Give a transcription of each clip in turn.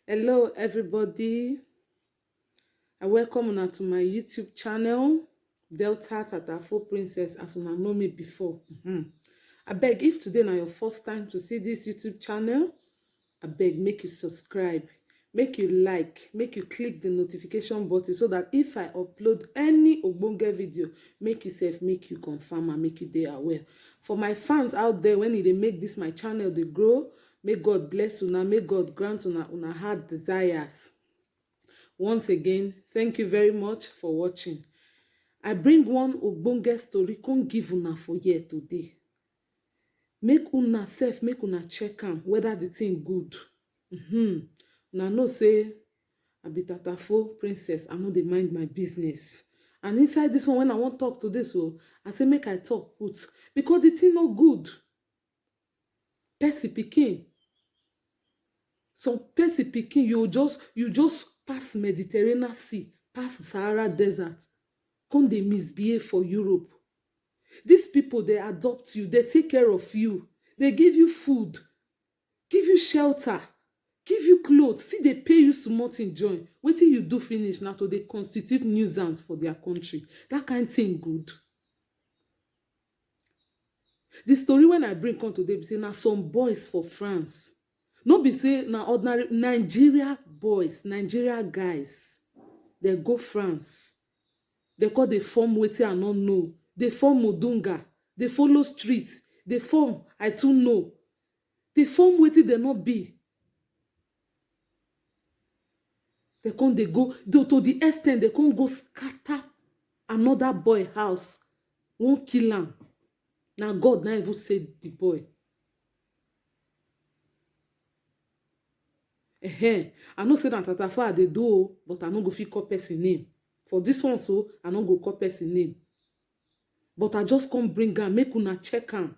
Hello, everybody. I welcome una to my YouTube channel, Delta Tatafo Princess, as una know me before. I beg, if today na your first time to see this YouTube channel, I beg, make you subscribe, make you like, make you click the notification button so that if I upload any ogbonge video, make you confirm and make you dey aware. For my fans out there, when they make this my channel, they grow. May God bless una, may God grant una heart desires. Once again, thank you very much for watching. I bring one ogbonge story, come give una for here today. Make una self, make una check am whether the thing good. Una know say I be Tatafo Princess, I no dey mind my business. And inside this one, when I wan talk today, so I say make I talk put because the thing no good. Percy pikin. Some Percy pikin, you just pass Mediterranean Sea, pass Sahara Desert, come dey misbehave for Europe. These people, they adopt you, they take care of you, they give you food, give you shelter, give you clothes, see they pay you small thing join. Wetin you do finish now to dey constitute nuisance for their country. That kind thing good. The story when I bring come today be say na some boys for France. No be say na ordinary Nigeria boys, Nigeria guys. They go France. They call the form wetin I no know. They form Modunga. They follow streets. They form I too know. They form wetin they not be. They come they go to the extent they come go scatter another boy house. Won't kill him. Now God not even save the boy. I know say that Tatafo they do, but I no go fit call person name. For this one, so I no go call person name. But I just come bring am, make una check am.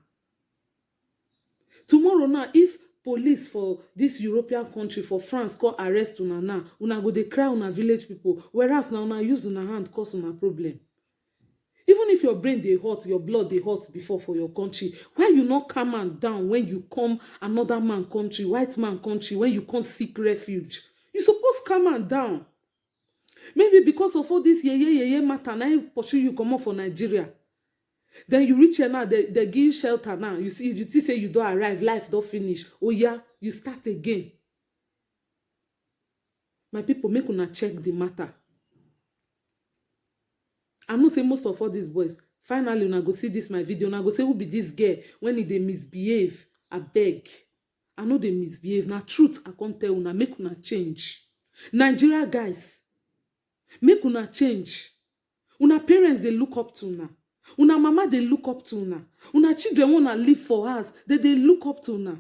Tomorrow now, if police for this European country, for France, call arrest una now, una go dey cry una village people. Whereas now una use una hand cause una problem. Even if your brain dey hot, your blood dey hot before for your country, why you not calm and down when you come another man country, white man country, when you come seek refuge? You suppose calm and down. Maybe because of all this ye matter, now pursue you come up for Nigeria. Then you reach here now, they give you shelter now. You see say you don't arrive, life don't finish. Oh yeah, you start again. My people, make una check the matter. I know say most of all these boys, finally una go see this my video, una go say who be this girl when they misbehave. I beg. I know they misbehave. Now truth I can't tell una, make una change. Nigeria guys, make una change. Una parents they look up to una. Una mama they look up to una. Una children wanna live for us. They look up to una.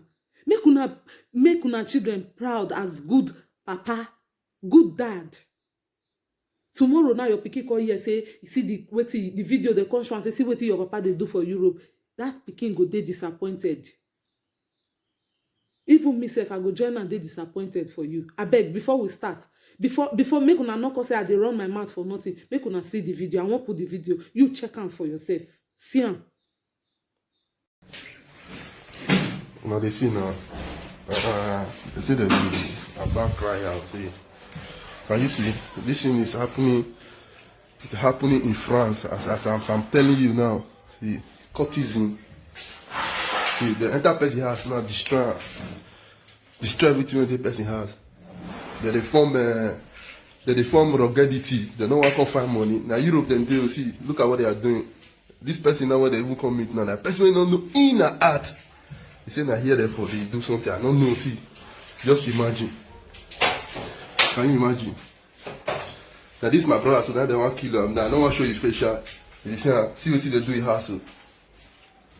Make una children proud as good papa, good dad. Tomorrow now your pikin call here say you see the video they come show and say see what your papa they do for Europe. That pikin go dey disappointed. Even myself, I go join and dey disappointed for you. I beg before we start. Before make una not say I dey run my mouth for nothing. Make una see the video. I won't put the video. You check am for yourself. See am. Now they see now. They say there be a back cry out. See, can you see? This thing is happening. It's happening in France. As I'm telling you now. See, courtesan. See, the entire person has now destroy everything the person has. They form ruggedity. They don't want to find money. Now Europe then they will see. Look at what they are doing. This person now what they even come meet now. That person don't know in and out. They say now here therefore they do something. I don't know. See, just imagine. Can you imagine? Now this is my brother. So now they want to kill him. Now I don't want to show you facial. They say see what they do in house. So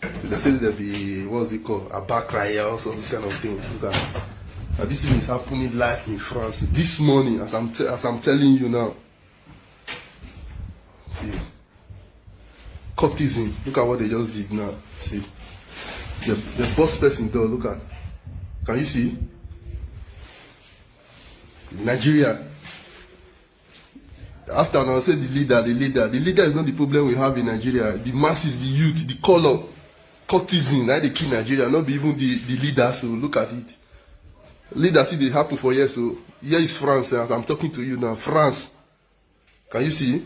they say there be what's it called a back cry or so this kind of thing. Look at. Now this thing is happening live in France this morning as I'm telling you now. See, courtesan. Look at what they just did now. See, the boss person though. Look at. Can you see? Nigeria. After now, say the leader is not the problem we have in Nigeria. The masses, the youth, the color, courtesan. Now they kill Nigeria. Not be even the leaders. So look at it. Leader see they happen for years. So here is France. As I'm talking to you now, France. Can you see?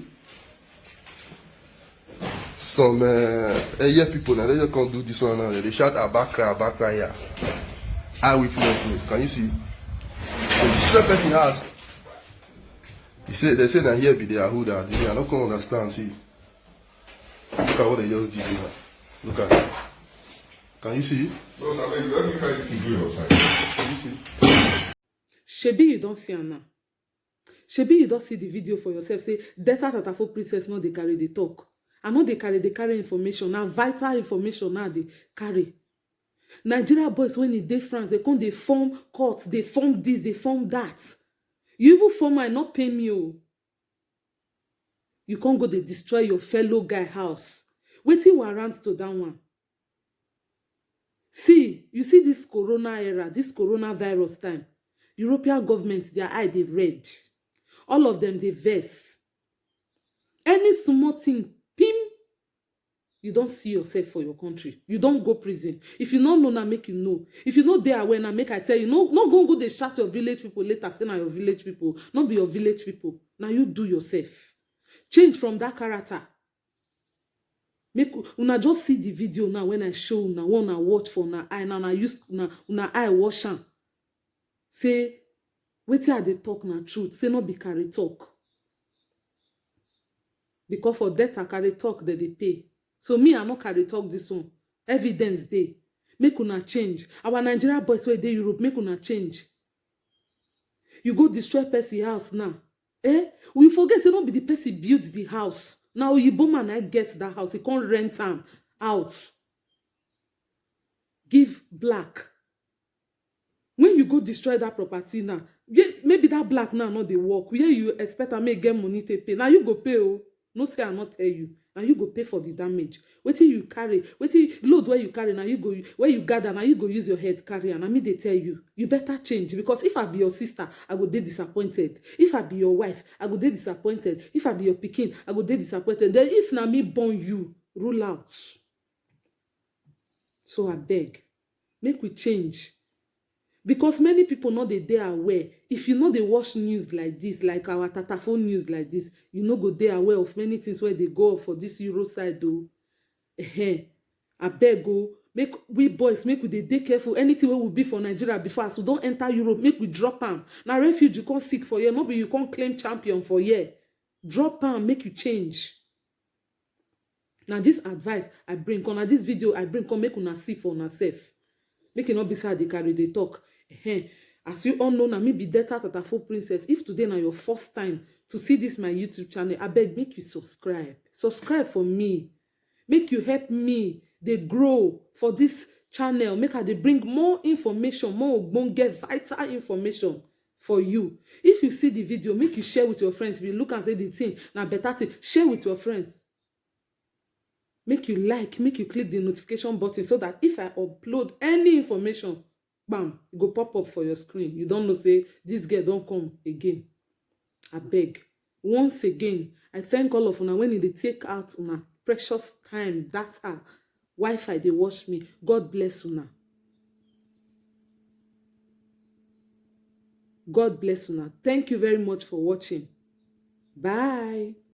Some yeah, people now they just can't do this one now. They shout Abakra here. Eyewitness. Can you see? So the straight person has. They say that here be their hood. I don't can understand. See, look at what they just did here. Look at it. Can you see? So, let me try this video outside. Can you see? Shebi, you don't see her now. Shebi, you don't see the video for yourself. Say, Delta Tatafo princess, no, they carry the talk. And no, they carry information. Now, vital information now they carry. Nigeria boys, when they France, they come, they form court, they form this, they form that. You even form and not pay me. Oh. You can't go, they destroy your fellow guy house. Waiting warrant to that one. See, you see this corona era, this coronavirus time. European government, their eye, they red. All of them, they vex. Any small thing, pim, you don't see yourself for your country. You don't go prison. If you don't know, now make you know. If you know they are when I make I tell you, no, not go they shout your village people later, say now your village people, not be your village people. Now you do yourself. Change from that character. Make una just see the video now when I show una wanna watch for una eye now use una eye wash am. Say wetin I dey talk na truth. Say not be carry talk. Because for that I carry talk that they pay. So me I not carry talk this one. Evidence dey. Make una change. Our Nigeria boys wey dey Europe make una change. You go destroy person house now. We forget say not be the person build the house. Now Oyibo man I get that house. He can't rent am out. Give black. When you go destroy that property now, maybe that black now not dey work. Where you expect I may get money to pay. Now you go pay. Oh, no say I not tell you. Now you go pay for the damage. Wetin you carry, wetin load where you carry. Now you go where you gather. Now you go use your head carry. And I mean they tell you, you better change because if I be your sister, I go dey disappointed. If I be your wife, I go dey disappointed. If I be your pikin, I go dey disappointed. Then if na me born you, rule out. So I beg, make we change. Because many people know they aware. If you know they watch news like this, like our Tatafo news like this, you know go they aware of many things where they go for this Euro side though. I beg go, make we boys, make we dey careful. Anything we will be for Nigeria before us, so don't enter Europe, make we drop them. Now refuge you can't seek for here, maybe you can't claim champion for here. Drop them, make you change. Now this advice I bring, on this video I bring, come make una see for una self. Make it not be sad they carry they talk. As you all know, now me be Delta Tatafo princess. If today now your first time to see this my YouTube channel, I beg make you subscribe. Subscribe for me. Make you help me. They grow for this channel. Make her they bring more information, more get vital information for you. If you see the video, make you share with your friends. If you look and say the thing, now better thing, share with your friends. Make you like, make you click the notification button so that if I upload any information, bam, it go pop up for your screen. You don't know, say, this girl don't come again. I beg. Once again, I thank all of you when they take out una precious time, data, Wi-Fi, they watch me. God bless una. God bless una. Thank you very much for watching. Bye.